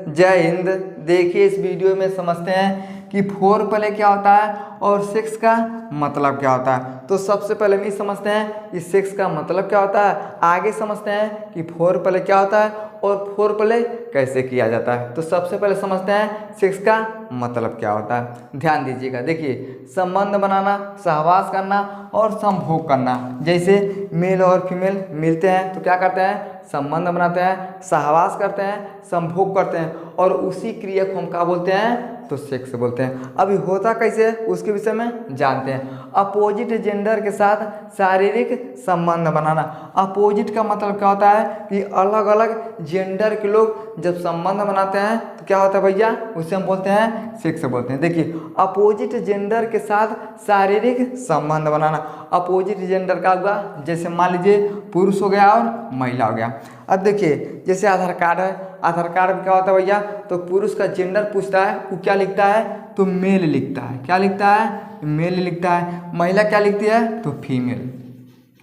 जय हिंद। देखिए इस वीडियो में समझते हैं कि फोर प्ले क्या होता है और सेक्स का मतलब क्या होता है। तो सबसे पहले हम ये समझते हैं कि सेक्स का मतलब क्या होता है, आगे समझते हैं कि फोर प्ले क्या होता है और फोर प्ले कैसे किया जाता है। तो सबसे पहले समझते हैं सेक्स का मतलब क्या होता है। ध्यान दीजिएगा, देखिए संबंध बनाना, सहवास करना और संभोग करना। जैसे मेल और फीमेल मिलते हैं तो क्या करते हैं, संबंध बनाते हैं, सहवास करते हैं, संभोग करते हैं और उसी क्रिया को हम क्या बोलते हैं, तो सेक्स बोलते हैं। अभी होता कैसे है उसके विषय में जानते हैं। अपोजिट जेंडर के साथ शारीरिक संबंध बनाना। अपोजिट का मतलब क्या होता है कि अलग अलग जेंडर के लोग जब संबंध बनाते हैं तो क्या होता है भैया, उसे हम बोलते हैं सेक्स बोलते हैं। देखिए अपोजिट जेंडर के साथ शारीरिक संबंध बनाना। अपोजिट जेंडर का हुआ, जैसे मान लीजिए पुरुष हो गया और महिला हो गया। अब देखिए जैसे आधार कार्ड है, आधार कार्ड में क्या होता है भैया, तो पुरुष का जेंडर पूछता है, वो क्या लिखता है, तो मेल लिखता है। क्या लिखता है, मेल लिखता है। महिला क्या लिखती है, तो फीमेल।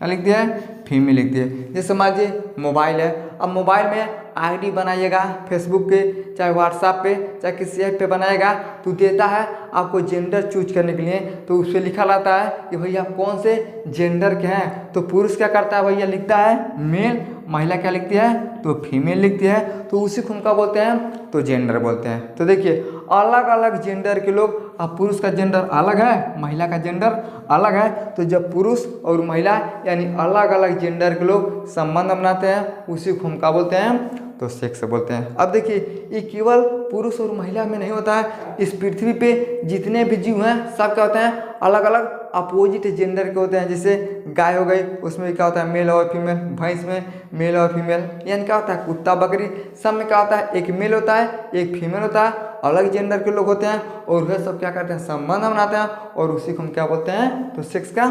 क्या लिखती है, फीमेल लिखती है। जैसे मान लीजिए मोबाइल है, अब मोबाइल में आईडी बनाइएगा फेसबुक पे, चाहे व्हाट्सएप पे, चाहे किसी ऐप पे बनाएगा तो देता है आपको जेंडर चूज करने के लिए। तो उससे लिखा रहता है कि भैया आप कौन से जेंडर के हैं। तो पुरुष क्या करता है भैया, लिखता है मेल, महिला क्या लिखती है, तो फीमेल लिखती है। तो उसी को हम क्या बोलते हैं, तो जेंडर बोलते हैं। तो देखिए अलग अलग जेंडर के लोग, अब पुरुष का जेंडर अलग है, महिला का जेंडर अलग है, तो जब पुरुष और महिला यानी अलग अलग जेंडर के लोग संबंध बनाते हैं उसी को हम क्या बोलते हैं, तो सेक्स बोलते हैं। अब देखिए ये केवल पुरुष और महिला में नहीं होता है, इस पृथ्वी पे जितने भी जीव हैं सब क्या होते हैं, अलग अलग अपोजिट जेंडर के होते हैं। जैसे गाय हो गई, उसमें क्या होता है मेल और फीमेल, भैंस में मेल और फीमेल, यानी क्या होता है कुत्ता बकरी सब में क्या होता है, एक मेल होता है एक फीमेल होता है। अलग जेंडर के लोग होते हैं और वह सब क्या करते हैं, संबंध बनाते हैं और उसी को हम क्या बोलते हैं, तो सेक्स का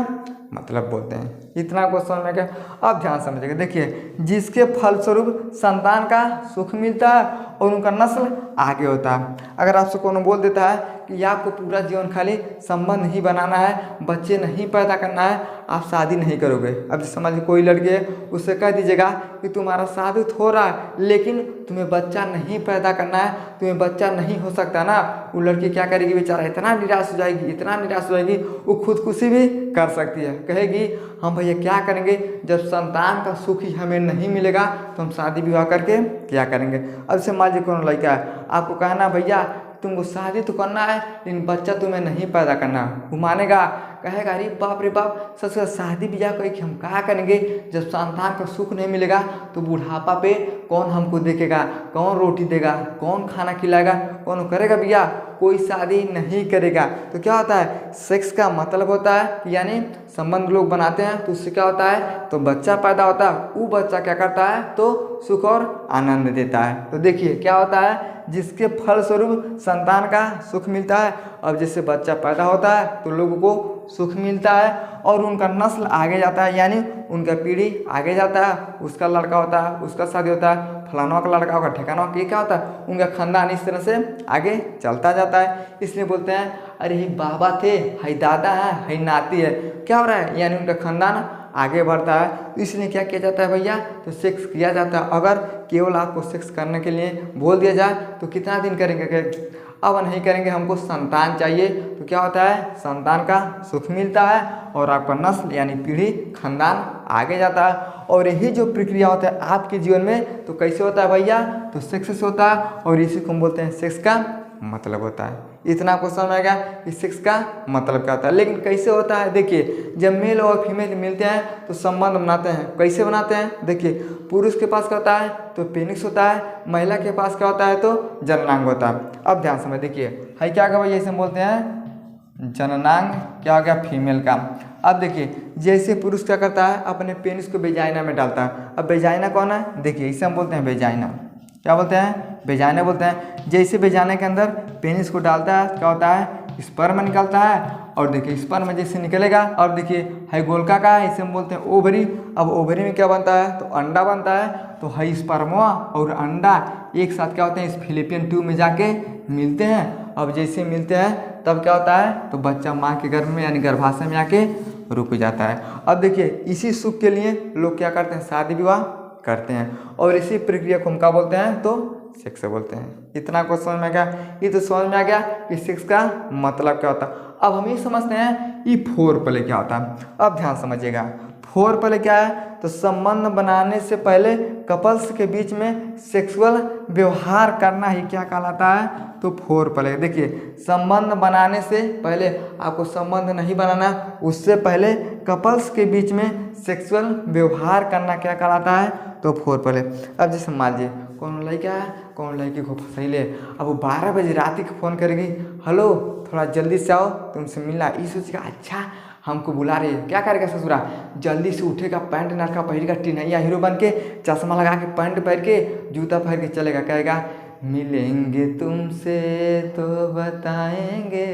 मतलब बोलते हैं। इतना क्वेश्चन में क्या, अब ध्यान समझिएगा। देखिए जिसके फलस्वरूप संतान का सुख मिलता है और उनका नस्ल आगे होता है। अगर आपसे कोनो बोल देता है कि आपको पूरा जीवन खाली संबंध ही बनाना है, बच्चे नहीं पैदा करना है, आप शादी नहीं करोगे। अब समझ कोई लड़के है, उससे कह दीजिएगा कि तुम्हारा शादी हो रहा है लेकिन तुम्हें बच्चा नहीं पैदा करना है, तुम्हें बच्चा नहीं हो सकता ना, वो लड़की क्या करेगी बेचारा, इतना निराश हो जाएगी, इतना निराश हो जाएगी, वो खुदकुशी भी कर सकती है। कहेगी हम भैया क्या करेंगे, जब संतान का सुख ही हमें नहीं मिलेगा तो हम शादी विवाह करके क्या करेंगे। अब से मान लीजिए कौन लड़का है, आपको कहना भैया तुमको शादी तो करना है लेकिन बच्चा तुम्हें नहीं पैदा करना, वो मानेगा, कहेगा अरे बाप रे बाप, सच शादी ब्याह करके हम क्या करेंगे, जब संतान का सुख नहीं मिलेगा तो बुढ़ापा पे कौन हमको देखेगा, कौन रोटी देगा, कौन खाना खिलाएगा, कौन करेगा भैया, कोई शादी नहीं करेगा। तो क्या होता है, सेक्स का मतलब होता है यानी संबंध लोग बनाते हैं तो उससे क्या होता है, तो बच्चा पैदा होता है, वो बच्चा क्या करता है, तो सुख और आनंद देता है। तो देखिए क्या होता है, जिसके फलस्वरूप संतान का सुख मिलता है। अब जैसे बच्चा पैदा होता है तो लोगों को सुख मिलता है और उनका नस्ल आगे जाता है, यानी उनका पीढ़ी आगे जाता है, उसका लड़का होता है, उसका शादी होता है, फलाना का लड़का होगा, ठिकाना का, ये क्या होता है, उनका खानदान इस तरह से आगे चलता जाता है। इसलिए बोलते हैं अरे ही बाबा थे, हाई दादा है, हाई नाती है, क्या हो रहा है, यानी उनका खानदान आगे बढ़ता है। तो इसलिए क्या किया जाता है भैया, तो सेक्स किया जाता है। अगर केवल आपको सेक्स करने के लिए बोल दिया जाए तो कितना दिन करेंगे, अब नहीं करेंगे, हमको संतान चाहिए, तो क्या होता है, संतान का सुख मिलता है और आपका नस्ल यानी पीढ़ी खानदान आगे जाता है। और यही जो प्रक्रिया होता है आपके जीवन में, तो कैसे होता है भैया, तो सेक्स से होता है और इसी को हम बोलते हैं सेक्स का मतलब होता है। इतना क्वेश्चन आएगा कि सेक्स का मतलब क्या होता है। लेकिन कैसे होता है, देखिए जब मेल और फीमेल मिलते हैं तो संबंध बनाते हैं। कैसे बनाते हैं, देखिए पुरुष के पास क्या होता है, तो पेनिस होता है, महिला के पास क्या होता है, तो जननांग होता है। अब ध्यान समझ, देखिए है क्या का भैया, इसे हम बोलते हैं जननांग, क्या हो गया, फीमेल का। अब देखिए जैसे पुरुष क्या करता है, अपने पेनिस को वेजाइना में डालता है। अब वेजाइना कौन है, देखिए इसे हम बोलते हैं वेजाइना, क्या बोलते हैं, वेजाइना बोलते हैं। जैसे वेजाइना के अंदर पेनिस को डालता है क्या होता है, स्पर्म निकलता है। और देखिए स्पर्म जैसे निकलेगा, और देखिए है गोलका का है, इसे हम बोलते हैं ओवरी। अब ओवरी में क्या बनता है, तो अंडा बनता है। तो है स्पर्मा और अंडा एक साथ क्या होते हैं, इस फिलिपियन ट्यूब में जाके मिलते हैं। अब जैसे मिलते हैं तब क्या होता है, तो बच्चा माँ के गर्भ में यानी गर्भाशय में आके रुक जाता है। अब देखिए इसी सुख के लिए लोग क्या करते हैं, शादी विवाह करते हैं और इसी प्रक्रिया को हम क्या बोलते हैं, तो सेक्स बोलते हैं। इतना आपको समझ में आ गया? ये तो समझ में आ गया कि सेक्स का मतलब क्या होता है। अब हम ये समझते हैं ये फोर प्ले क्या होता है। अब ध्यान समझिएगा, फोर प्ले क्या है? तो संबंध बनाने से पहले कपल्स के बीच में सेक्सुअल व्यवहार करना ही क्या कहलाता है? तो फोर प्ले। देखिए, संबंध बनाने से पहले, आपको संबंध नहीं बनाना, उससे पहले कपल्स के बीच में सेक्सुअल व्यवहार करना क्या कहलाता है? तो फोर प्ले। अब जैसे मान लीजिए कौन लड़का है कौन लड़की को फंसैले, अब वो 12 बजे रात को फ़ोन करेगी, हेलो थोड़ा जल्दी से आओ तुमसे मिलना। ये सोचेगा अच्छा हमको बुला रही है, क्या करेगा ससुरा? जल्दी से उठेगा, पैंट नरका पहनेगा, टिनैया हीरो बन के, चश्मा लगा के, पैंट पहन के, जूता पहन के चलेगा, कहेगा मिलेंगे तुमसे तो बताएंगे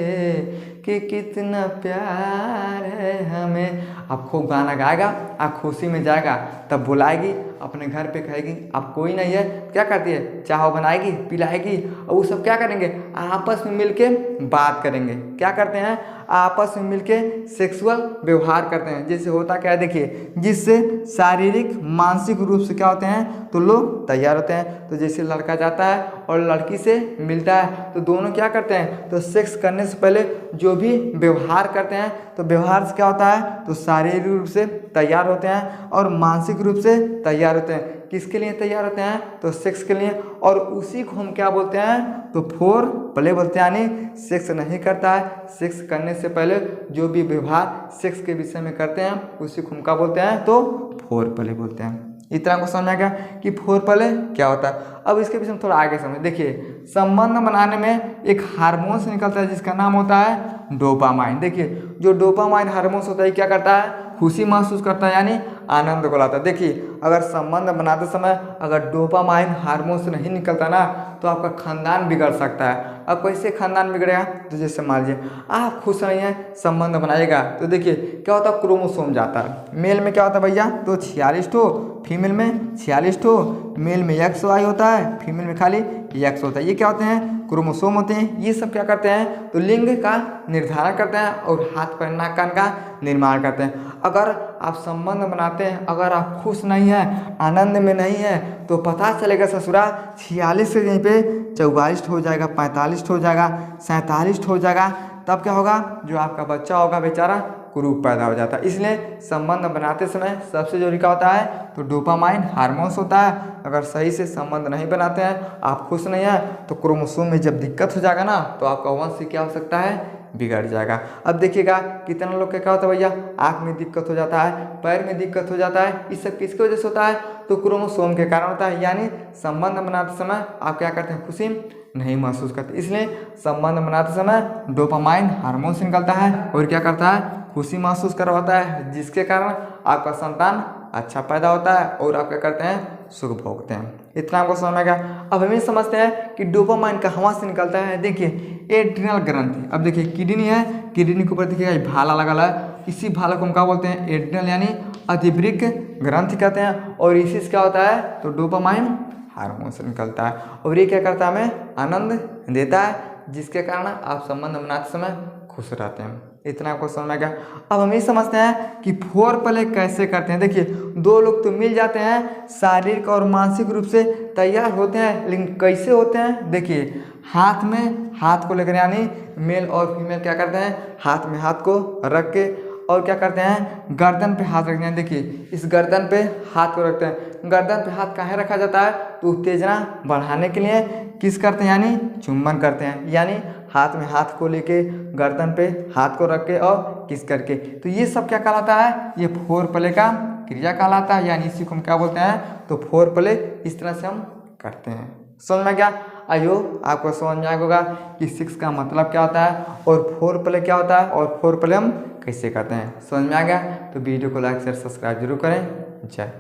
कि कितना प्यार है हमें। अब खूब गाना गाएगा, आप खुशी में जाएगा, तब बुलाएगी अपने घर पे, कहेगी अब कोई नहीं है, क्या करती है? चाय बनाएगी, पिलाएगी, और वो सब क्या करेंगे? आपस में मिलके बात करेंगे। क्या करते हैं? आपस में मिलके सेक्सुअल व्यवहार करते हैं। जैसे होता क्या है देखिए, जिससे शारीरिक मानसिक रूप से क्या होते हैं? तो लोग तैयार होते हैं। तो जैसे लड़का जाता है और लड़की से मिलता है, तो दोनों क्या करते हैं? तो सेक्स करने से पहले जो भी व्यवहार करते हैं, तो व्यवहार से क्या होता है? तो शारीरिक रूप से तैयार होते हैं और मानसिक रूप से तैयार होते हैं। किसके लिए तैयार होते हैं? तो सेक्स के लिए। और उसी को हम क्या बोलते हैं? तो फोर प्ले बोलते हैं। यानी सेक्स नहीं करता है, सेक्स करने से पहले जो भी व्यवहार सेक्स के विषय में करते हैं, उसी को हम क्या बोलते हैं? तो फोर प्ले बोलते हैं। इतना को समझ में आ गया कि फोर प्ले क्या होता है। अब इसके पीछे हम थोड़ा आगे समझ। देखिए, संबंध बनाने में एक हार्मोन्स निकलता है जिसका नाम होता है डोपामाइन। देखिए, जो डोपामाइन हार्मोन्स होता है क्या करता है? खुशी महसूस करता है, यानी आनंद को लाता है। देखिए, अगर संबंध बनाते समय अगर डोपामाइन हार्मोन्स नहीं निकलता ना, तो आपका खानदान बिगड़ सकता है। अब कैसे खानदान बिगड़ेगा? तो जैसे मान लीजिए आप खुश नहीं हैं, संबंध बनाइएगा, तो देखिए क्या होता है? क्रोमोसोम जाता है। मेल में क्या होता है भैया? तो 46 ठो, फीमेल में 46 ठो। मेल में XY होता है, फीमेल में खाली X होता है। ये क्या होते हैं? क्रोमोसोम होते हैं। ये सब क्या करते हैं? तो लिंग का निर्धारण करते हैं और हाथ पैर नाक कान का निर्माण करते हैं। अगर आप संबंध बनाते हैं, अगर आप खुश नहीं हैं, आनंद में नहीं हैं, तो पता चलेगा ससुरा 46 से यहीं पे 44 हो जाएगा, 45 हो जाएगा, 47 हो जाएगा। तब क्या होगा? जो आपका बच्चा होगा बेचारा कुरूप पैदा हो जाता है। इसलिए संबंध बनाते समय सबसे जरूरी क्या होता है? तो डोपामाइन हार्मोन्स होता है। अगर सही से संबंध नहीं बनाते हैं, आप खुश नहीं हैं, तो क्रोमोसोम में जब दिक्कत हो जाएगा ना, तो आपका वंश क्या हो सकता है? बिगड़ जाएगा। अब देखिएगा कितना लोग का क्या होता है भैया? आँख में दिक्कत हो जाता है, पैर में दिक्कत हो जाता है। इस सब किसकी वजह से होता है? तो क्रोमोसोम के कारण होता है। यानी संबंध बनाते समय आप क्या करते हैं? खुशी नहीं महसूस करते। इसलिए संबंध बनाते समय डोपामाइन हार्मोन्स निकलता है और क्या करता है? खुशी महसूस करवाता है, जिसके कारण आपका संतान अच्छा पैदा होता है और आप क्या करते हैं? सुख भोगते हैं। इतना आपको समझ में आ गया। अब हम ये समझते हैं कि डोपामाइन कहाँ से निकलता है। देखिए, एड्रिनल ग्रंथि। अब देखिए किडनी है, किडनी के ऊपर देखिएगा भाला लगा है। इसी भाला को हम क्या बोलते हैं? एड्रिनल यानी अधिवृक्क ग्रंथि कहते हैं। और इसी से क्या होता है? तो डोपामाइन हार्मोन से निकलता है और ये क्या करता है? हमें आनंद देता है, जिसके कारण आप संबंध बनाते समय खुश रहते हैं। इतना आपको समझ में गया। अब हम ये समझते हैं कि फोर प्ले कैसे करते हैं। देखिए, दो लोग तो मिल जाते हैं, शारीरिक और मानसिक रूप से तैयार होते हैं, लेकिन कैसे होते हैं? देखिए, हाथ में हाथ को लेकर, यानी मेल और फीमेल क्या करते हैं? हाथ में हाथ को रख के और क्या करते हैं? गर्दन पे हाथ रखते हैं। देखिए, इस गर्दन पे हाथ को रखते हैं। गर्दन पे हाथ काहे रखा जाता है? तो उत्तेजना बढ़ाने के लिए किस करते हैं? यानी चुंबन करते हैं। यानी हाथ में हाथ को लेके गर्दन पे हाथ को रख के और किस करके। तो ये सब क्या कहलाता है? ये फोर प्ले का क्रिया कहलाता है। यानी इसी को हम क्या बोलते हैं? तो फोर प्ले इस तरह से हम करते हैं। समझ में गया? आइयो आपको समझ में आया होगा कि सेक्स का मतलब क्या होता है और फोर प्ले क्या होता है और फोर प्ले हम कैसे करते हैं। समझ में आ गया? तो वीडियो को लाइक शेयर सब्सक्राइब जरूर करें। जय।